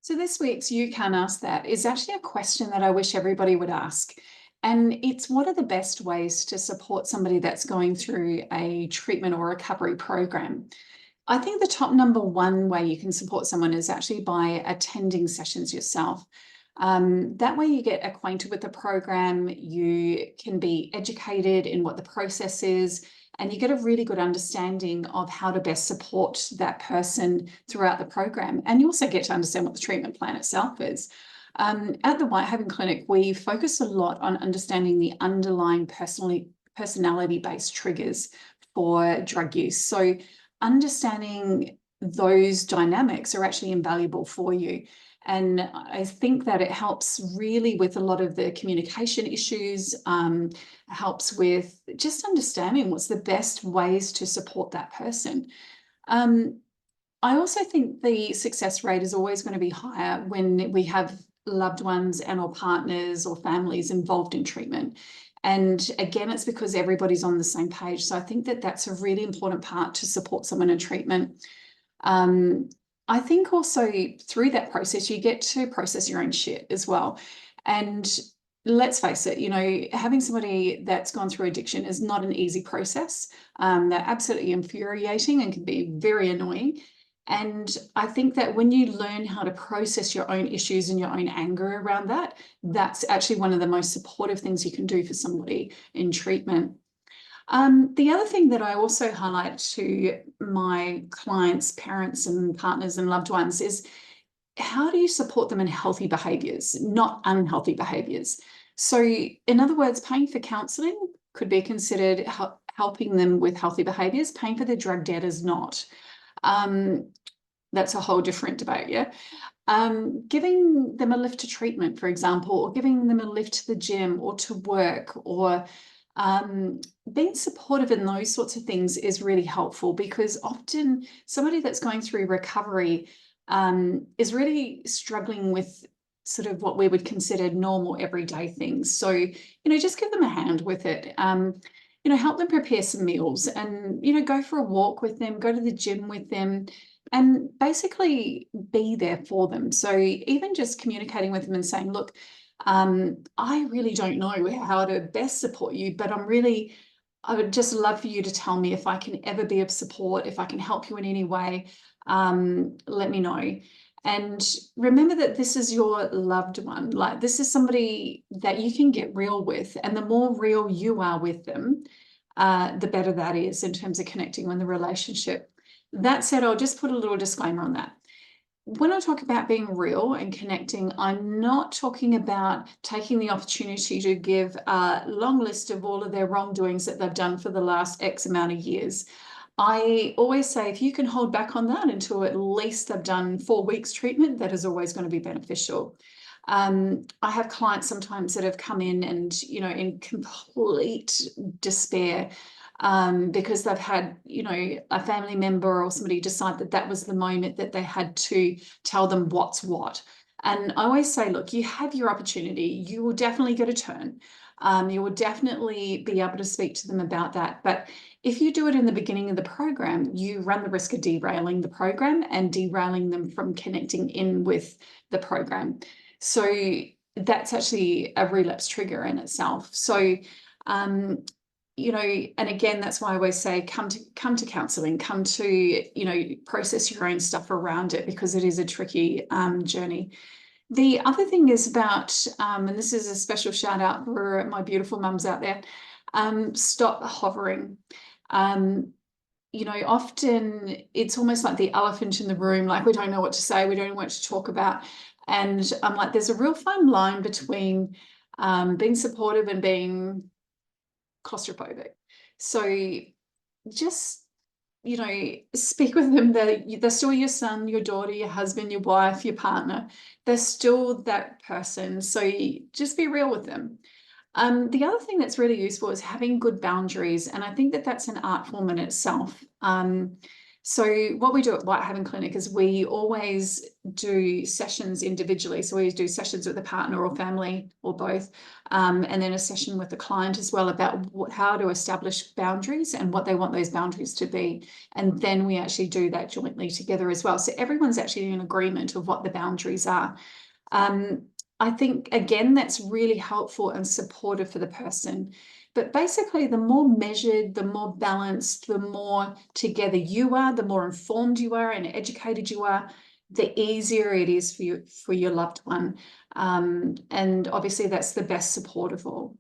So this week's You Can Ask That is actually a question that I wish everybody would ask. And it's, what are the best ways to support somebody that's going through a treatment or recovery program? I think the top number one way you can support someone is actually by attending sessions yourself. That way you get acquainted with the program, you can be educated in what the process is, and you get a really good understanding of how to best support that person throughout the program. And you also get to understand what the treatment plan itself is. At the Whitehaven Clinic, we focus a lot on understanding the underlying personality-based triggers for drug use. So understanding those dynamics are actually invaluable for you. And I think that it helps really with a lot of the communication issues, helps with just understanding what's the best ways to support that person. I also think the success rate is always going to be higher when we have loved ones and or partners or families involved in treatment. And again, it's because everybody's on the same page. So I think that that's a really important part to support someone in treatment. I think also through that process, you get to process your own shit as well. And let's face it, you know, having somebody that's gone through addiction is not an easy process. They're absolutely infuriating and can be very annoying. And I think that when you learn how to process your own issues and your own anger around that, that's actually one of the most supportive things you can do for somebody in treatment. The other thing that I also highlight to my clients, parents and partners and loved ones is, how do you support them in healthy behaviours, not unhealthy behaviours? So in other words, paying for counselling could be considered helping them with healthy behaviours. Paying for their drug debt is not. That's a whole different debate, yeah? Giving them a lift to treatment, for example, or giving them a lift to the gym or to work, or being supportive in those sorts of things is really helpful, because often somebody that's going through recovery is really struggling with sort of what we would consider normal everyday things. So, you know, just give them a hand with it. You know, help them prepare some meals and, you know, go for a walk with them, go to the gym with them, and basically be there for them. So even just communicating with them and saying, look, I really don't know how to best support you, but I would just love for you to tell me if I can ever be of support, if I can help you in any way, let me know. And remember that this is your loved one. Like, this is somebody that you can get real with. And the more real you are with them, the better that is in terms of connecting with the relationship. That said, I'll just put a little disclaimer on that. When I talk about being real and connecting, I'm not talking about taking the opportunity to give a long list of all of their wrongdoings that they've done for the last X amount of years. I always say, if you can hold back on that until at least they've done 4 weeks treatment, that is always going to be beneficial. I have clients sometimes that have come in and, you know, in complete despair, because they've had, you know, a family member or somebody decide that that was the moment that they had to tell them what's what. And I always say, look, you have your opportunity. You will definitely get a turn. You will definitely be able to speak to them about that. But if you do it in the beginning of the program, you run the risk of derailing the program and derailing them from connecting in with the program. So that's actually a relapse trigger in itself. So, you know, and again, that's why I always say, come to counselling, come to, you know, process your own stuff around it, because it is a tricky journey. The other thing is about, and this is a special shout out for my beautiful mums out there, stop hovering. You know, often it's almost like the elephant in the room, like we don't know what to say, we don't know what to talk about. And I'm like, there's a real fine line between being supportive and being claustrophobic. So just, you know, speak with them. They're still your son, your daughter, your husband, your wife, your partner. They're still that person. So just be real with them. The other thing that's really useful is having good boundaries. And I think that that's an art form in itself. So what we do at Whitehaven Clinic is we always do sessions individually. So we do sessions with a partner or family or both, and then a session with the client as well about how to establish boundaries and what they want those boundaries to be. And then we actually do that jointly together as well. So everyone's actually in agreement of what the boundaries are. I think, again, that's really helpful and supportive for the person. But basically, the more measured, the more balanced, the more together you are, the more informed you are and educated you are, the easier it is for you, for your loved one. And obviously, that's the best support of all.